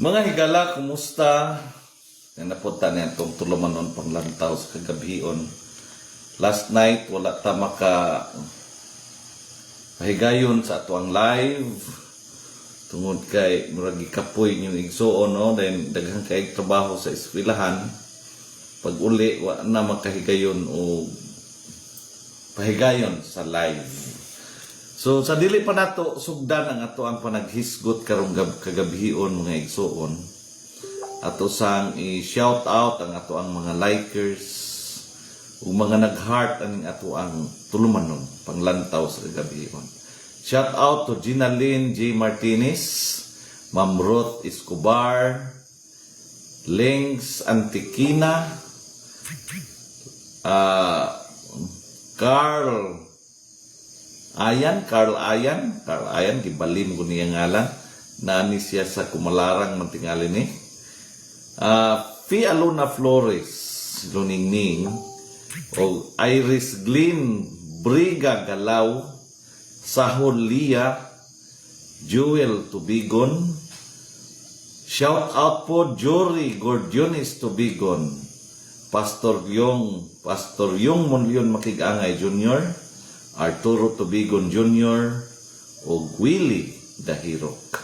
Mga higala, kumusta? Napunta niya itong tulumanon Panglantaw sa Kagabhion. Last night, wala ta pahigayon sa ato ang live. Tungod kay murag kapoy yung igsuon, no? Dahil daghang kay trabaho sa eskwelahan. Pag uli, wala na makahigayon o pahigayon sa live. So, sa dili pa nato sugdan ang ato ang panaghisgot karong Kagabhion mga igsuon. Ato sang i-shout out ang ato ang mga likers o mga nag-heart ang ato ang tulumanon Panglantaw sa Kagabhion. Shout out to Gina Lynn J. Martinez, Ma'am Ruth Escobar, Lings Antiquina, Carl Ayan, gibalim ko niya ngalan, nani siya sa Kumalarang mantingali ni. Fia Luna Flores, Luningning, o Iris Glynn Briga Galaw, Sahol Lia, Jewel Tubigon, shout out po Jory Gordionis Tubigon, Pastor Yung Monleon Makigangay Jr., Arturo Tubigon Jr. o Willie Dahirok.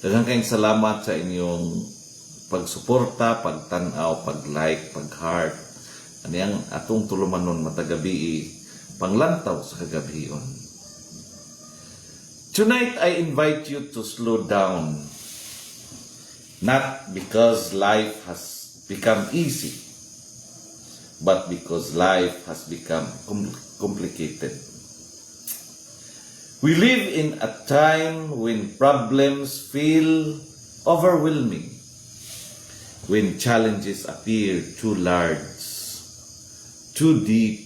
Daghang kayong salamat sa inyong pagsuporta, pagtanaw, pag-like, pag-heart. Ano yung atong tulumanon matagabi Panglantaw sa Kagabhion. Tonight, I invite you to slow down. Not because life has become easy, but because life has become complicated. We live in a time when problems feel overwhelming, when challenges appear too large, too deep,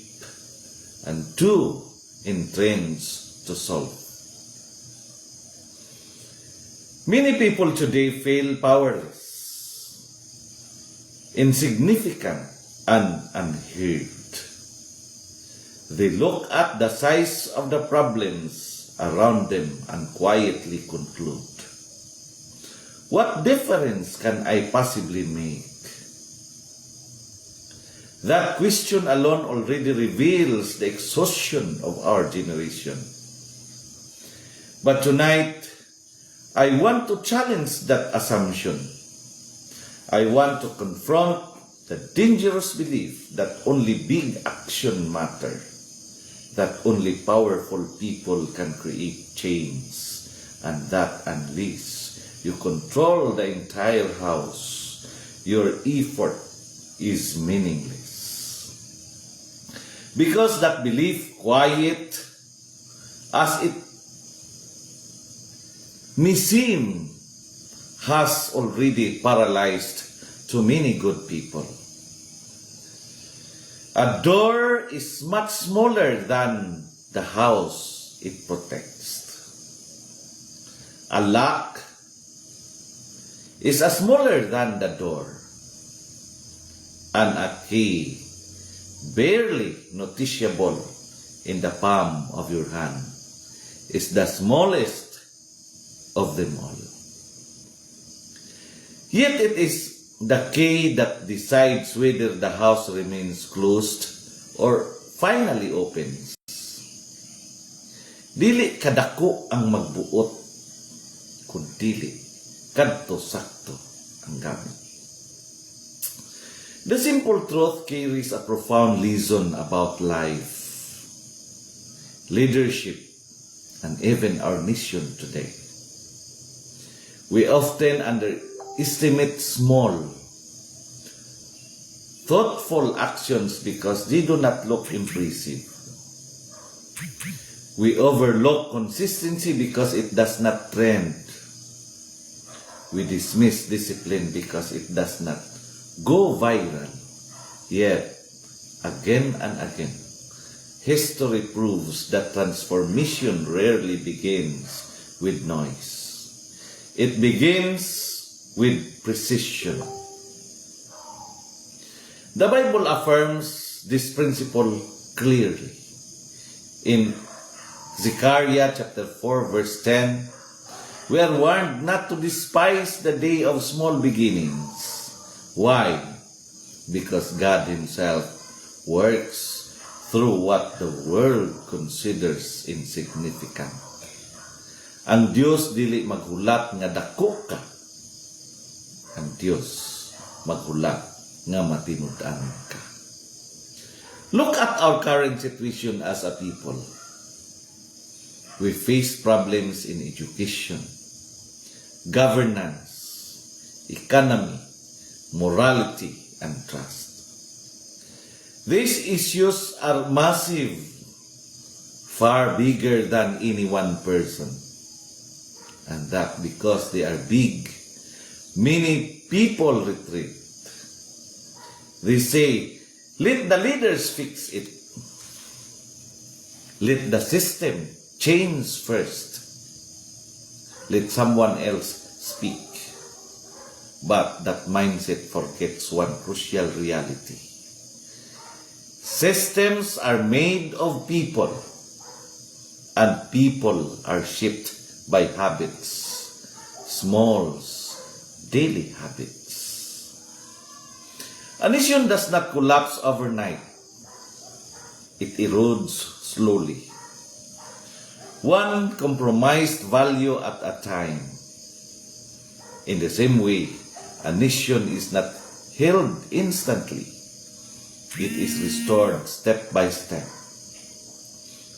and too entrenched to solve. Many people today feel powerless, insignificant, and unheard. They look at the size of the problems around them and quietly conclude, what difference can I possibly make? That question alone already reveals the exhaustion of our generation. But tonight, I want to challenge that assumption. I want to confront the dangerous belief that only big action matter, that only powerful people can create change, and that unless you control the entire house, your effort is meaningless. Because that belief, quiet as it may seem, has already paralyzed too many good people. A door is much smaller than the house it protects. A lock is smaller than the door. And a key, barely noticeable in the palm of your hand, is the smallest of them all. Yet it is the key that decides whether the house remains closed or finally opens. Dili kadako ang magbuot, kung dili kadto sakto ang gamit. The simple truth carries a profound lesson about life, leadership, and even our nation today. We often underestimate small, thoughtful actions because they do not look impressive. We overlook consistency because it does not trend. We dismiss discipline because it does not go viral. Yet, again and again, history proves that transformation rarely begins with noise. It begins with precision. The Bible affirms this principle clearly. In Zechariah chapter 4 verse 10, We are warned not to despise the day of small beginnings. Why? Because God Himself works through what the world considers insignificant. Ang Dios dili maghulat nga dako ka. Ang Dios maghulat nga matinud-an ka. Look at our current situation as a people. We face problems in education, governance, economy, morality, and trust. These issues are massive, far bigger than any one person. And that because they are big, many people retreat. They say, let the leaders fix it. Let the system change first. Let someone else speak. But that mindset forgets one crucial reality. Systems are made of people, and people are shaped by habits, small, daily habits. A nation does not collapse overnight. It erodes slowly. One compromised value at a time. In the same way, a nation is not held instantly. It is restored step by step.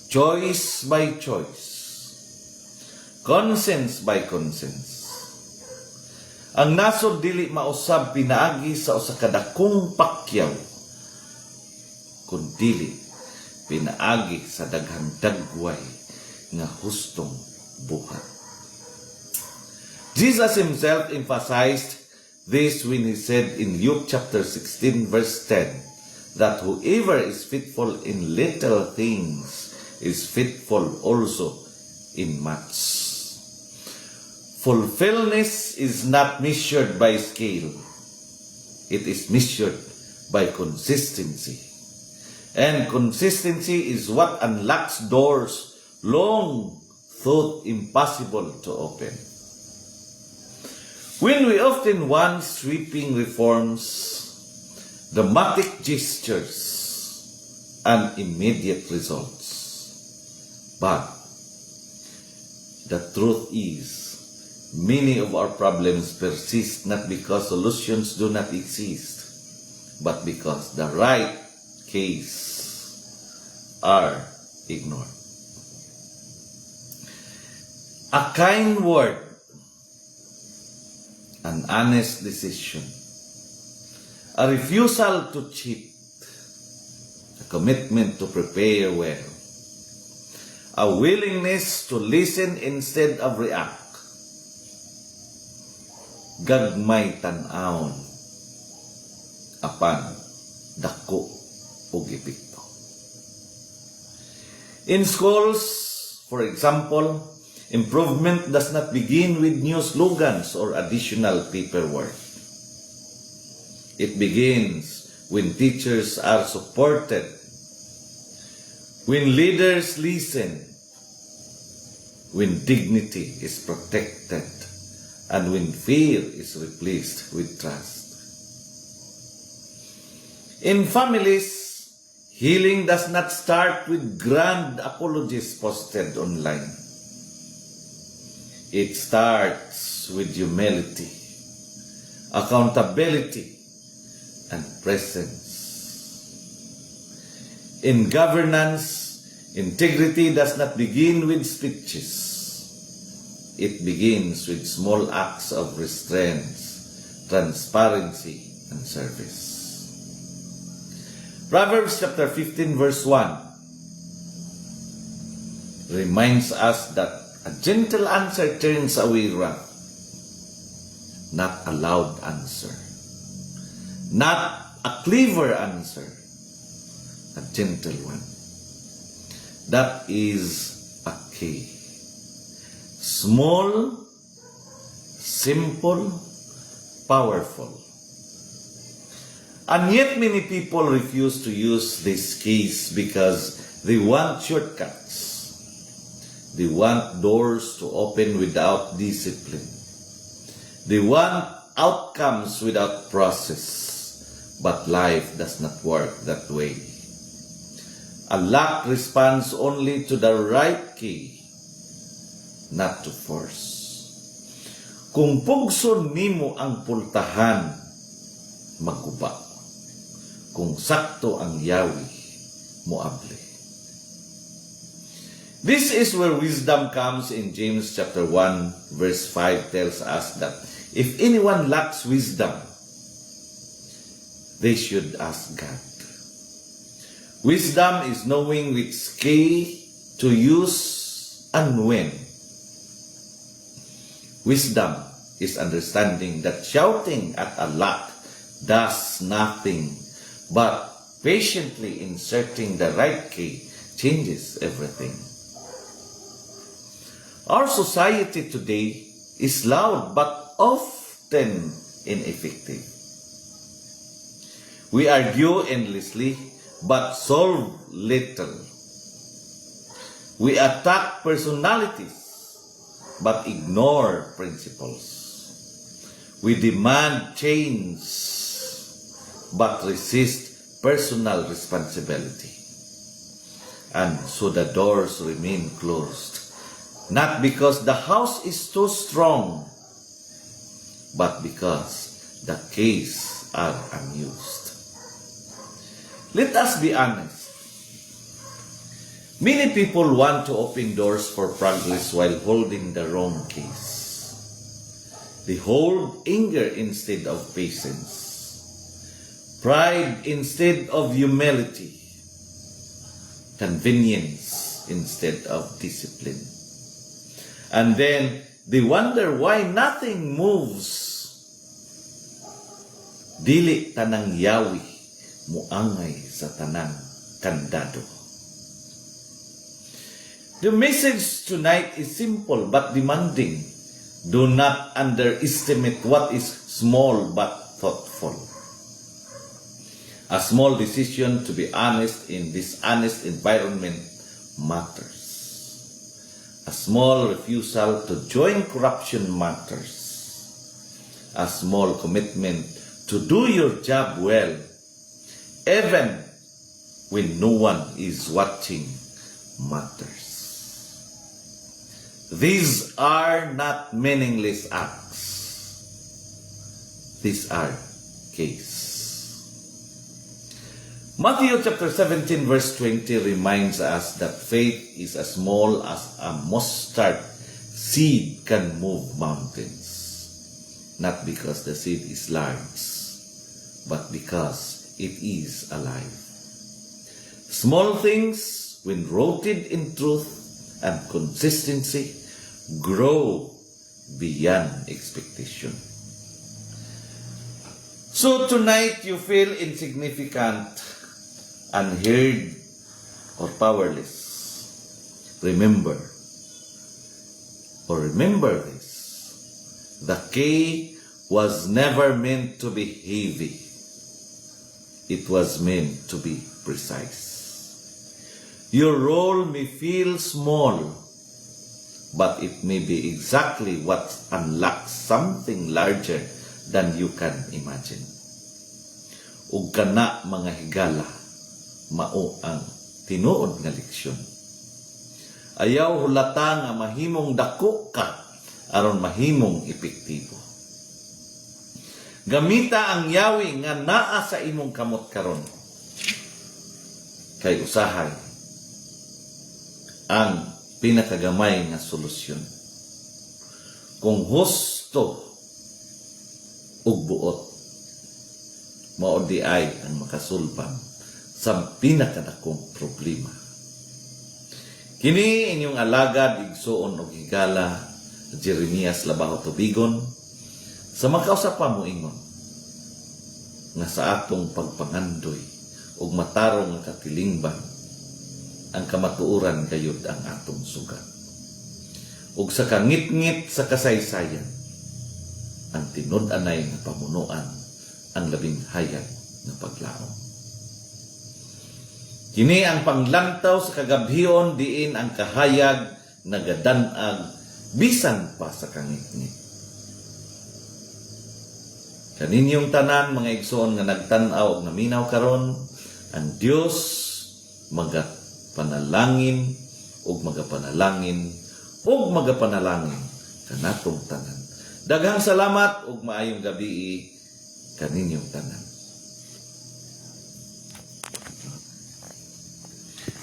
Choice by choice. Conscience by conscience. Ang nasod dili mausab pinaagi sa usa ka dakong pakyaw, kun dili pinaagi sa daghang dagway nga hustong buhat. Jesus Himself emphasized this when He said in Luke chapter 16 verse 10 that whoever is faithful in little things is faithful also in much. Fulfillment is not measured by scale. It is measured by consistency. And consistency is what unlocks doors long thought impossible to open. When we often want sweeping reforms, dramatic gestures, and immediate results. But the truth is, many of our problems persist not because solutions do not exist, but because the right case are ignored. A kind word, an honest decision, a refusal to cheat, a commitment to prepare well, a willingness to listen instead of react, gagmay tan-awon apan dako ug epekto. In schools, for example, improvement does not begin with new slogans or additional paperwork. It begins when teachers are supported, when leaders listen, when dignity is protected, and when fear is replaced with trust. In families, healing does not start with grand apologies posted online. It starts with humility, accountability, and presence. In governance, integrity does not begin with speeches. It begins with small acts of restraint, transparency, and service. Proverbs chapter 15 verse 1 reminds us that a gentle answer turns away wrath, not a loud answer, not a clever answer, a gentle one. That is a key. Small, simple, powerful. And yet many people refuse to use this keys because they want shortcuts. They want doors to open without discipline. They want outcomes without process. But life does not work that way. A lock responds only to the right key, not to force. Kung pugson nimo ang pultahan, maguba. Kung sakto ang yawi, muable. This is where wisdom comes in James chapter 1 verse 5 tells us that if anyone lacks wisdom, they should ask God. Wisdom is knowing which key to use and when. Wisdom is understanding that shouting at a lock does nothing, but patiently inserting the right key changes everything. Our society today is loud but often ineffective. We argue endlessly but solve little. We attack personalities but ignore principles. We demand change but resist personal responsibility. And so the doors remain closed. Not because the house is too strong, but because the keys are unused. Let us be honest. Many people want to open doors for progress while holding the wrong keys. They hold anger instead of patience, pride instead of humility, convenience instead of discipline. And then they wonder why nothing moves. Dili tanang yawi muangay sa tanang kandado. The message tonight is simple but demanding. Do not underestimate what is small but thoughtful. A small decision to be honest in this honest environment matters. A small refusal to join corruption matters. A small commitment to do your job well, even when no one is watching, matters. These are not meaningless acts. These are keys. Matthew chapter 17 verse 20 reminds us that faith is as small as a mustard seed can move mountains. Not because the seed is large, but because it is alive. Small things, when rooted in truth and consistency, grow beyond expectation. So tonight you feel insignificant, unheard, or powerless. Remember this. The key was never meant to be heavy. It was meant to be precise. Your role may feel small, but it may be exactly what unlocks something larger than you can imagine. Ug kana mga higala, mao ang tinuod nga leksyon. Ayaw hulata nga mahimong dako ka aron mahimong epektibo. Gamita ang yawi nga naa sa imong kamot karon. Kay usahay ang pinakagamay nga solusyon. Kung husto ug buot, mao di ay ang makasulbang sa pinakadakong problema. Kini inyong alagad igsuon og higala Jeremias Labaho Tubigon sa makausap pa mo ingon nga sa atong pagpangandoy ug matarong nga katilingban ang kamatuoran gayud ang atong sugat. Ug sa kangit-ngit sa kasaysayan ang tinud-anay nga pamunuan ang labing hayag nga paglaom. Kini ang panglantaw sa Kagabhion diin ang kahayag nagadanag bisan pa sa kangit-ngit. Kaninyong tanan mga igsoon nga nagtan-aw ug naminaw karon, ang Dios magapanalangin ug magapanalangin kanatong tanan. Daghang salamat ug maayong gabi kaninyong tanan.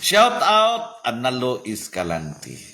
Shout out Analo Escalante.